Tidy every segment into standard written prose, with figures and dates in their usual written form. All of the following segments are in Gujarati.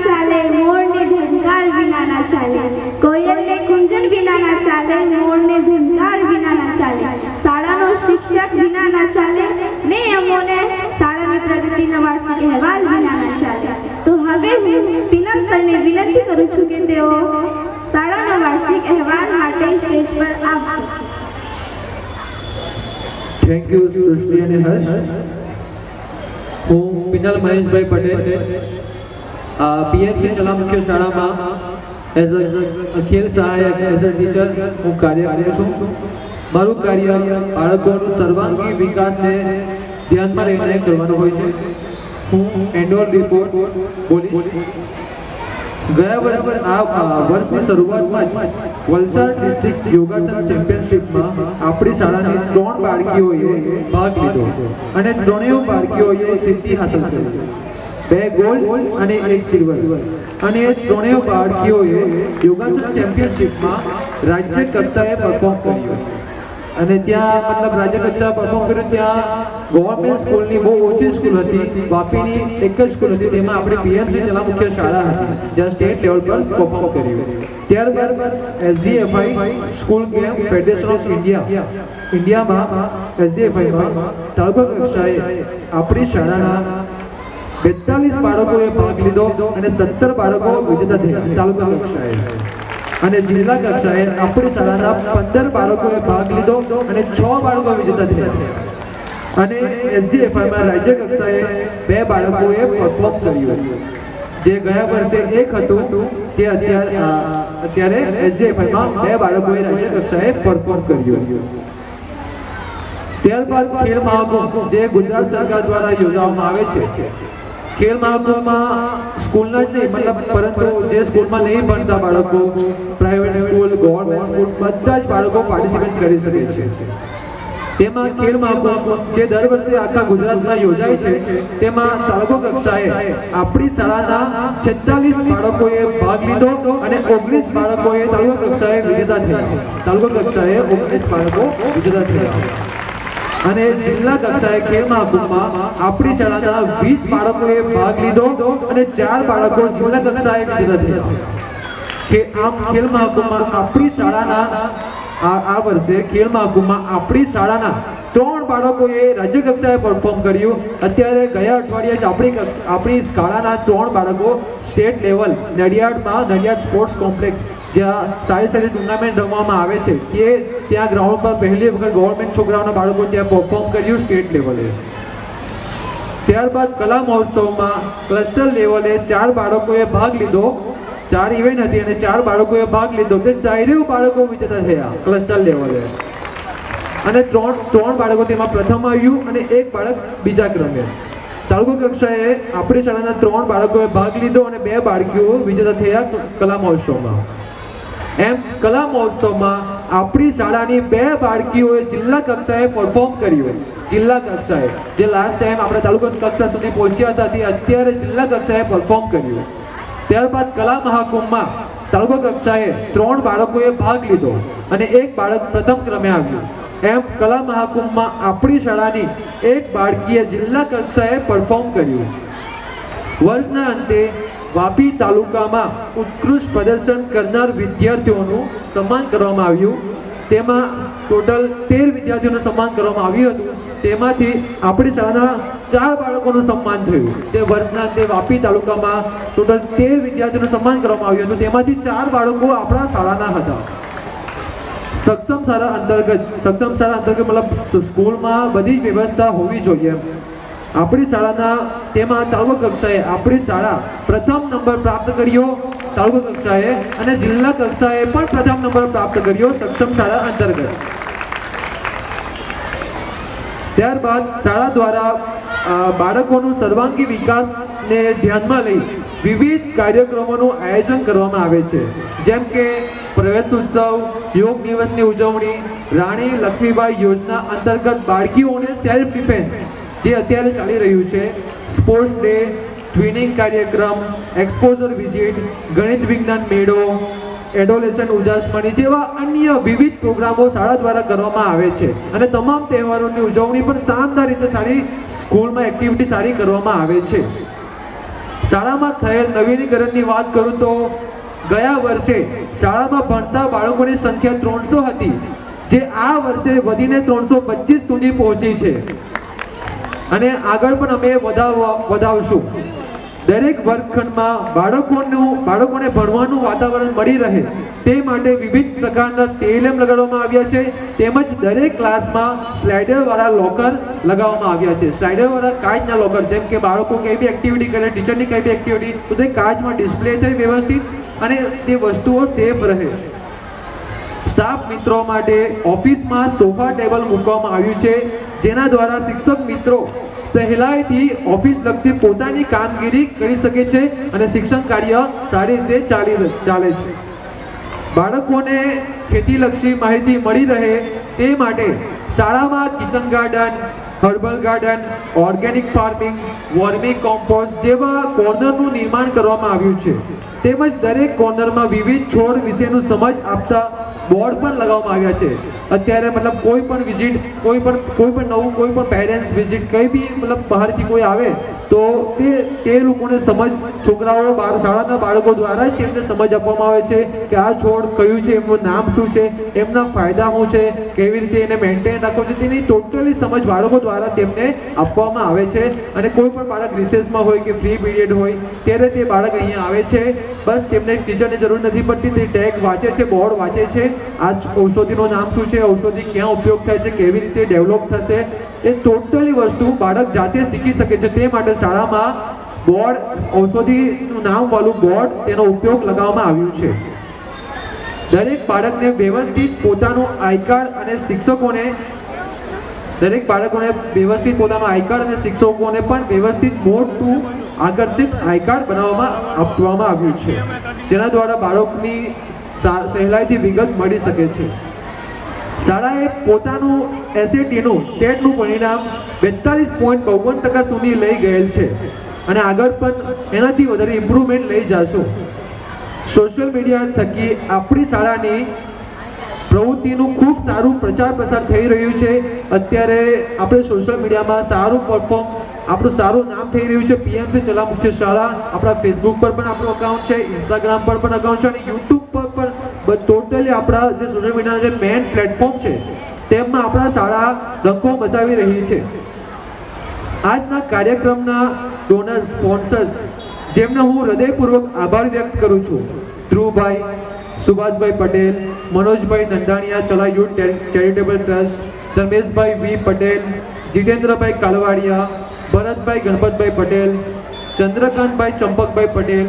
ચાલે, મોરને ધનકાર વિના ના ચાલે, કોયલને કુંજન વિના ના ચાલે, મોરને ધનકાર વિના ના ચાલે, શાળાનો શિક્ષક વિના ના ચાલે ને અમોને શાળાની પ્રગતિના વાર્ષિક અહેવાલ વિના ના ચાલે. તો હવે હું પિનલ સરને વિનંતી કરું છું કે તેઓ શાળાના વાર્ષિક અહેવાલ માટે સ્ટેજ પર આવશે. થેન્ક યુ સૃષ્ટિ અને હર્ષ. હું પિનલ મહેશભાઈ પટેલ પીએમસી ચલા મુખ્ય શાળામાં એઝ અ ખેલ સહાયક એઝ અ ટીચર હું કાર્ય કરું છું. મારું કાર્ય બાળકોનું સર્વાંગી વિકાસને ધ્યાનમાં લઈને કરવાનું હોય છે. હું એન્યુઅલ રિપોર્ટ બોલીશ. ગયા વર્ષની શરૂઆતમાં જ વલસાડ ડિસ્ટ્રિક્ટ યોગાસન ચેમ્પિયનશિપમાં આપણી શાળાની 3 બાળકીઓએ ભાગ લીધો અને ત્રણેય બાળકીઓએ સિદ્ધિ હાંસલ કરી. 2 ગોલ્ડ અને 1 સિલ્વર. અને એ ત્રણેય બાળકીઓએ યોગાસન ચેમ્પિયનશિપમાં રાજ્ય કક્ષાએ પરફોર્મ કર્યું. અને ત્યાં મતલબ રાજ્ય કક્ષાએ પરફોર્મ કર્યું. ત્યાં ગવર્મેન્ટ સ્કૂલની બહુ ઓછી સ્કૂલ હતી, વાપીની એક જ સ્કૂલ હતી, તેમાં આપણે પીએમસી ચલા મુખ્ય શાળા હતી જ્યાં સ્ટેટ લેવલ પર પરફોર્મ કર્યું. ત્યારબાદ SGFI school game federation of ઇન્ડિયામાં એસજીએફઆઈમાં તાલુકા કક્ષાએ આપણી શાળાના 42 બાળકોએ ભાગ લીધો અને 17 બાળકો વિજેતા થયા તાલુકા કક્ષાએ. અને જિલ્લા કક્ષાએ આપણી શાળાના 15 બાળકોએ ભાગ લીધો અને 6 બાળકો વિજેતા થયા. અને એસજીએફઆઈમાં રાજ્ય કક્ષાએ 2 બાળકોએ પરફોર્મ કર્યું. જે ગયા વર્ષે 1 હતું તે અત્યારે એસજીએફઆઈમાં 2 બાળકોએ રાજ્ય કક્ષાએ પરફોર્મ કર્યું. ત્યારબાદ ખેલ મહાકુંભ જે ગુજરાત સરકાર દ્વારા યોજવામાં આવે છે. ખેલ મહાકુંભમાં સ્કૂલના જ નહીં મતલબ પરંતુ જે સ્કૂલમાં નહીં ભણતા બાળકો, પ્રાઇવેટ સ્કૂલ, ગવર્મેન્ટ સ્કૂલ બધા જ બાળકો પાર્ટિસિપેટ કરી શકે છે. તેમાં ખેલ મહાકુંભ જે દર વર્ષે આખા ગુજરાતમાં યોજાય છે તેમાં તાલુકા કક્ષાએ આપણી શાળાના 46 બાળકોએ ભાગ લીધો અને 19 બાળકોએ તાલુકા કક્ષાએ વિજેતા થયા. તાલુકા કક્ષાએ 19 બાળકો વિજેતા થયા. અને જિલ્લા કક્ષાએ ખેલ મહાકુંભમાં આપણી શાળાના 20 બાળકોએ ભાગ લીધો અને 4 બાળકો જિલ્લા કક્ષાએ વિજેતા થયા. કે આમ ખેલ મહાકુંભમાં આપણી શાળાના આ વર્ષે ખેલ મહાકુંભમાં આપણી શાળાના 3 બાળકોએ રાજ્ય કક્ષાએ પરફોર્મ કર્યું. અત્યારે ગયા અઠવાડિયે જ આપણી શાળાના 3 બાળકો state level Nadiad sports complex જ્યાં સારી ટુર્નામેન્ટ રમવામાં આવે છે કે ત્યાં ગ્રાઉન્ડ પર પહેલી વખત ગવર્મેન્ટ છોકરાઓના બાળકો ત્યાં પરફોર્મ કર્યું સ્ટેટ લેવલે. ત્યારબાદ કલા મહોત્સવમાં ક્લસ્ટર લેવલે 4 બાળકોએ ભાગ લીધો. 4 ઇવેન્ટ હતી અને 4 બાળકોએ ભાગ લીધો. તે 4 બાળકો વિજેતા થયા ક્લસ્ટર લેવલે. અને 3 બાળકો તેમાં પ્રથમ આવ્યું અને 1 બાળક બીજા ક્રમે. તાલુકા કક્ષાએ આપણી શાળાના 3 બાળકોએ ભાગ લીધો અને 2 બાળકીઓ વિજેતા થયા કલા મહોત્સવમાં. એમ કલા મહોત્સવમાં આપણી શાળાની 2 બાળકીઓએ જિલ્લા કક્ષાએ પરફોર્મ કર્યું. જિલ્લા કક્ષાએ જે લાસ્ટ ટાઈમ આપણે તાલુકા કક્ષા સુધી પહોંચ્યા હતા તે અત્યારે જિલ્લા કક્ષાએ પરફોર્મ કર્યું. ત્યારબાદ કલા મહાકુંભમાં તાલુકા કક્ષાએ 3 બાળકોએ ભાગ લીધો અને 1 બાળક પ્રથમ ક્રમે આવ્યું. એમ કલા મહાકુંભમાં આપણી શાળાની 1 બાળકીએ જિલ્લા કક્ષાએ પરફોર્મ કર્યું. વર્ષના અંતે વાપી તાલુકામાં ઉત્કૃષ્ટ પ્રદર્શન કરનાર વિદ્યાર્થીઓનું સન્માન કરવામાં આવ્યું. તેમાં ટોટલ 13 વિદ્યાર્થીઓનું સન્માન કરવામાં આવ્યું હતું. તેમાંથી આપણી શાળાના 4 બાળકોનું સન્માન થયું. જે વર્ષના અંતે વાપી તાલુકામાં ટોટલ 13 વિદ્યાર્થીઓનું સન્માન કરવામાં આવ્યું હતું. તેમાંથી 4 બાળકો આપણા શાળાના હતા. સક્ષમ શાળા અંતર્ગત મતલબ સ્કૂલમાં બધી જ વ્યવસ્થા હોવી જોઈએ. આપણી શાળાના તેમાં તાલુકા કક્ષાએ આપણી શાળા પ્રથમ નંબર પ્રાપ્ત કર્યો તાલુકા કક્ષાએ અને જિલ્લા કક્ષાએ પણ પ્રથમ નંબર પ્રાપ્ત કર્યો સક્ષમ શાળા અંતર્ગત. ત્યારબાદ શાળા દ્વારા બાળકોનું સર્વાંગી વિકાસને ધ્યાનમાં લઈ વિવિધ કાર્યક્રમોનું આયોજન કરવામાં આવે છે. જેમ કે પ્રવેશ ઉત્સવ, યોગ દિવસની ઉજવણી, રાણી લક્ષ્મીબાઈ યોજના અંતર્ગત બાળકીઓને સેલ્ફ ડિફેન્સ જે અત્યારે ચાલી રહ્યું છે, સ્પોર્ટ્સ ડે, ટ્વિનિંગ કાર્યક્રમ, એક્સપોઝર વિઝિટ, ગણિત વિજ્ઞાન મેળો, એડોલેશન ઉજાસમાની જેવા અન્ય વિવિધ પ્રોગ્રામો શાળા દ્વારા કરવામાં આવે છે. અને તમામ તહેવારોની ઉજવણી પણ શાનદાર રીતે સારી સ્કૂલમાં એક્ટિવિટી સારી કરવામાં આવે છે. શાળામાં થયેલ નવીનીકરણની વાત કરું તો ગયા વર્ષે શાળામાં ભણતા બાળકોની સંખ્યા 300 હતી, જે આ વર્ષે વધીને 325 સુધી પહોંચી છે અને આગળ પણ અમે વધાવશું. દરેક વર્ગખંડમાં બાળકોને ભણવાનું વાતાવરણ મળી રહે તે માટે વિવિધ પ્રકારના ટેલિમ લગાડવામાં આવ્યા છે, તેમજ દરેક ક્લાસમાં સ્લાઇડરવાળા લોકર લગાવવામાં આવ્યા છે. સ્લાઇડરવાળા કાચના લોકર, જેમ કે બાળકો કઈ બી એક્ટિવિટી કરે, ટીચરની કઈ બી એક્ટિવિટી, તો તે કાચમાં ડિસ્પ્લે થઈ વ્યવસ્થિત અને તે વસ્તુઓ સેફ રહે. સ્ટાફ મિત્રો માટે ઓફિસમાં સોફા ટેબલ મૂકવામાં આવ્યું છે, જેના દ્વારા શિક્ષક મિત્રો સહેલાઈથી ઓફિસ લક્ષી પોતાની કામગીરી કરી શકે છે અને શિક્ષણ કાર્ય સારી રીતે ચાલે છે. બાળકોને ખેતીલક્ષી માહિતી મળી રહે તે માટે શાળામાં kitchen garden, herbal garden, organic farming, vermi compost જેવા કોર્નરનું નિર્માણ કરવામાં આવ્યું છે. તેમજ દરેક કોર્નરમાં વિવિધ છોડ વિશેનું સમજ આપતા બોર્ડ પણ લગાવવામાં આવ્યા છે. અત્યારે મતલબ કોઈ પણ વિઝિટ, કોઈ પણ નવું કોઈ પણ પેરેન્ટ્સ વિઝિટ કંઈ બી મતલબ બહારથી કોઈ આવે તો તે લોકોને સમજ, છોકરાઓ શાળાના બાળકો દ્વારા જ તેમને સમજ આપવામાં આવે છે કે આ છોડ કયું છે, એમનું નામ શું છે, એમના ફાયદા શું છે, કેવી રીતે એને મેન્ટેન રાખવો છે, તેની ટોટલી સમજ બાળકો દ્વારા તેમને આપવામાં આવે છે. અને કોઈ પણ બાળક રિસેસમાં હોય કે ફ્રી પીરિયડ હોય ત્યારે તે બાળક અહીંયા આવે છે. બસ તેમને ટીચરની જરૂર નથી પડતી, તે ટેગ વાંચે છે, બોર્ડ વાંચે છે, આ ઔષધિનું નામ શું છે, ઔષધિ ક્યાં ઉપયોગ થાય છે, કેવી રીતે ડેવલપ થશે, એ ટોટલી વસ્તુ બાળક જાતે શીખી શકે છે. તે માટે શાળામાં બોર્ડ, ઔષધિનું નામ વાળું બોર્ડ, તેનો ઉપયોગ લગાવવામાં આવ્યું છે. દરેક બાળકને વ્યવસ્થિત પોતાનું આઈ કાર્ડ અને શિક્ષકોને પણ વ્યવસ્થિત મોટું આકર્ષિત આઈ કાર્ડ આપવામાં આવ્યું છે, જેના દ્વારા બાળકની સહેલાઈથી વિગત મળી શકે છે. શાળાએ પોતાનું એસએટીનું સેટનું પરિણામ 42.52% સુધી લઈ ગયેલ છે અને આગળ પણ એનાથી વધારે ઇમ્પ્રુવમેન્ટ લઈ જશું. સોશિયલ મીડિયા થકી આપણી શાળાની પ્રવૃત્તિનું ખૂબ સારું પ્રચાર પ્રસાર થઈ રહ્યું છે. અત્યારે આપણે સોશિયલ મીડિયામાં આપણું સારું નામ થઈ રહ્યું છે. પીએમસી ચલા મુખ્ય શાળા, આપણા ફેસબુક પર પણ આપણું અકાઉન્ટ છે, ઇન્સ્ટાગ્રામ પર પણ અકાઉન્ટ છે અને યુટ્યુબ પર પણ ટોટલી આપણા જે સોશિયલ મીડિયાના જે મેઇન પ્લેટફોર્મ છે તેમાં આપણા શાળા ડંકો મચાવી રહી છે. આજના કાર્યક્રમના ડોનર સ્પોન્સર્સ, જેમને હું હૃદયપૂર્વક આભાર વ્યક્ત કરું છું: ધ્રુવભાઈ, Subhashbhai Patel, Manojbhai Nandaniya, Chala youth charitable trust, Dharmeshbhai V Patel, Jitendrabhai Kalvadiya, Bharatbhai Ganpatbhai Patel, Chandrakantbhai Champakbhai Patel,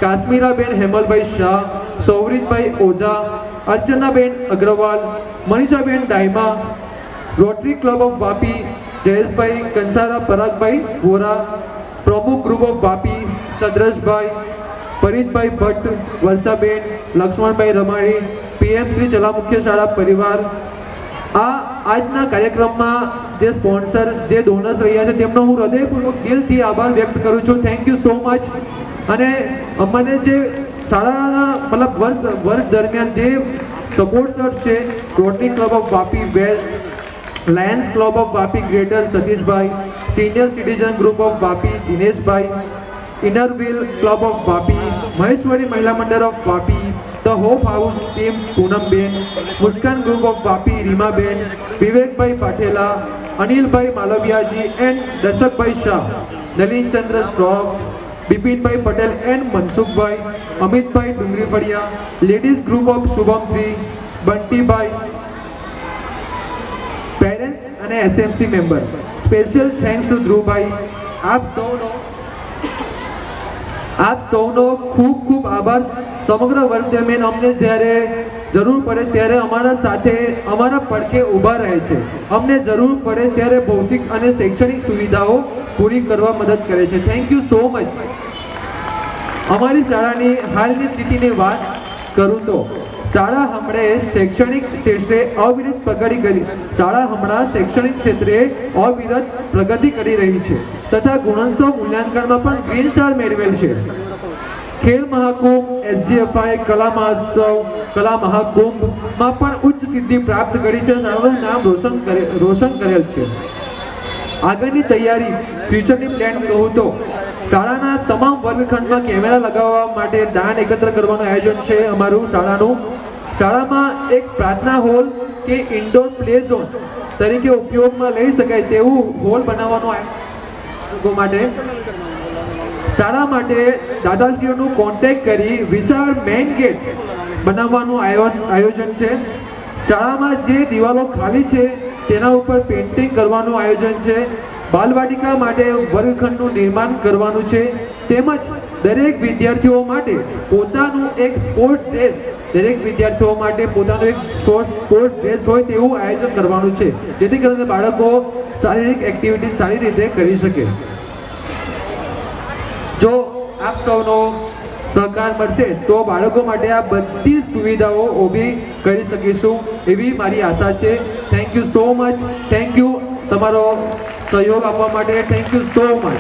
Kashmiraben Hemalbhai Shah, Souritbhai Oza, Archanaben Agrawal, Manishaben Dayma, Rotary Club of Vapi, Jayeshbhai Kansara, Paragbhai Vora, Pramukh group of Vapi, Sadrashbhai, Paritbhai Bhatt, Varshaben, Laxmanbhai Ramani, PM Shri Chala મુખ્ય શાળા પરિવાર. આજના કાર્યક્રમમાં જે સ્પોન્સર્સ, જે ડોનર્સ રહ્યા છે તેમનો હું હૃદયપૂર્વક દિલથી આભાર વ્યક્ત કરું છું. Thank you so much. અને અમને જે શાળાના મતલબ વર્ષ દરમિયાન જે સપોર્ટર્સ છે, Rotary Club of Vapi west, Lions Club of Vapi greater સતીશભાઈ, senior citizen group of Vapi દિનેશભાઈ, Inner Wheel Club of Vapi, Maheshwari મહિલા મંડળ of Vapi, the Hope House team પૂનમબેન, મુસ્કાન ગ્રુપ ઓફ વાપી રીમાબેન, વિવેકભાઈ પાઠેલા, અનિલભાઈ માલવિયાજી એન્ડ દર્શકભાઈ શાહ, નલિનચંદ્ર શ્રોફ, બિપિનભાઈ પટેલ એન્ડ મનસુખભાઈ, અમિતભાઈ ડુંગરીફળિયા, લેડીઝ ગ્રુપ ઓફ શુભમ3, બંટીભાઈ, પેરેન્ટ્સ અને SMC member. Special thanks to ધ્રુવભાઈ. આપ સૌનો ખૂબ ખૂબ આભાર. સમગ્ર વર્ષ દરમિયાન અમને જ્યારે જરૂર પડે ત્યારે અમારા સાથે, અમારા પડખે ઊભા રહે છે. અમને જરૂર પડે ત્યારે ભૌતિક અને શૈક્ષણિક સુવિધાઓ પૂરી કરવા મદદ કરે છે. Thank you so much. અમારી શાળાની હાલની સ્થિતિની વાત કરું તો શાળા હમણાં શૈક્ષણિક ક્ષેત્રે અવિરત પ્રગતિ કરી રહી છે તથા ગુણોત્સવ મૂલ્યાંકનમાં પણ ગ્રીન સ્ટાર મેળવેલ છે. ખેલ મહાકુંભ, એસજીએફઆઈ કલા મહાકુંભમાં પણ ઉચ્ચ સિદ્ધિ પ્રાપ્ત કરી છે. શાળાનું નામ રોશન કરેલ છે. આગળની તૈયારી, ફ્યુચરની પ્લાન કહું તો શાળાના તમામ વર્ગખંડમાં કેમેરા લગાવવા માટે દાન એકત્ર કરવાનું આયોજન છે અમારું શાળાનું. શાળામાં એક પ્રાર્થના હોલ કે ઇન્ડોર પ્લે ઝોન તરીકે ઉપયોગમાં લઈ શકાય તેવું હોલ બનાવવાનું આયોજન માટે શાળા માટે દાદાશ્રીઓનું કોન્ટેક્ટ કરી વિશાળ મેઇન ગેટ બનાવવાનું આયોજન છે. શાળામાં જે દિવાલો ખાલી છે તેના ઉપર પેઇન્ટિંગ કરવાનું આયોજન છે. બાલવાટિકા માટે વર્ગખંડનું નિર્માણ કરવાનું છે. તેમજ દરેક વિદ્યાર્થીઓ માટે પોતાનું એક સ્પોર્ટ્સ ડ્રેસ હોય તેવું આયોજન કરવાનું છે, જેથી કરીને બાળકો શારીરિક એક્ટિવિટી સારી રીતે કરી શકે. જો આપ સૌનો સહકાર મળશે તો બાળકો માટે આ બધી સુવિધાઓ ઊભી કરી શકીશું એવી મારી આશા છે. Thank you so much. Thank you તમારો સહયોગ આપવા માટે. Thank you so much.